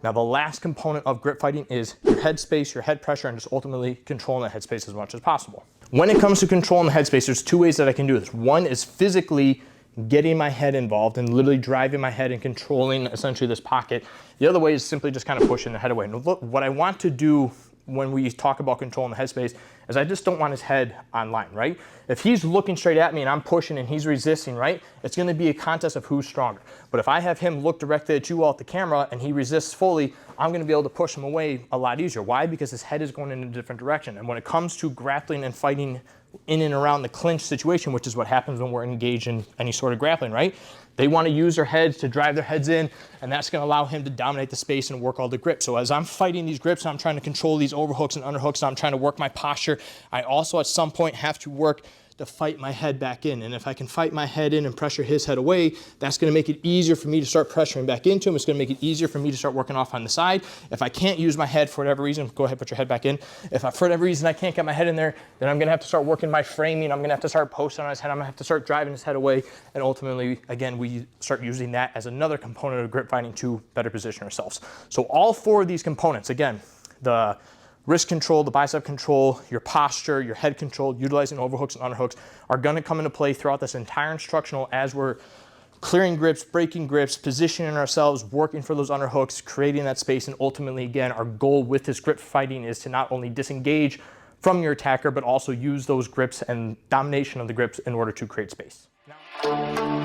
Now, the last component of grip fighting is your head space, your head pressure, and just ultimately controlling the head space as much as possible. When it comes to controlling the head space, there's two ways that I can do this. One is physically getting my head involved and literally driving my head and controlling essentially this pocket. The other way is simply just kind of pushing the head away. And look, what I want to do when we talk about controlling the headspace is I just don't want his head on line, right? If he's looking straight at me and I'm pushing and he's resisting, right? It's gonna be a contest of who's stronger. But if I have him look directly at you all at the camera and he resists fully, I'm gonna be able to push him away a lot easier. Why? Because his head is going in a different direction. And when it comes to grappling and fighting in and around the clinch situation, which is what happens when we're engaged in any sort of grappling, right? They want to use their heads to drive their heads in, and that's going to allow him to dominate the space and work all the grips. So as I'm fighting these grips, I'm trying to control these overhooks and underhooks, and I'm trying to work my posture. I also at some point have to work to fight my head back in. And if I can fight my head in and pressure his head away, that's gonna make it easier for me to start pressuring back into him. It's gonna make it easier for me to start working off on the side. If I can't use my head for whatever reason, go ahead, put your head back in. If for whatever reason I can't get my head in there, then I'm gonna have to start working my framing. I'm gonna have to start posting on his head. I'm gonna have to start driving his head away. And ultimately, again, we start using that as another component of grip fighting to better position ourselves. So all four of these components, again, the wrist control, the bicep control, your posture, your head control, utilizing overhooks and underhooks are gonna come into play throughout this entire instructional as we're clearing grips, breaking grips, positioning ourselves, working for those underhooks, creating that space, and ultimately, again, our goal with this grip fighting is to not only disengage from your attacker, but also use those grips and domination of the grips in order to create space. Now,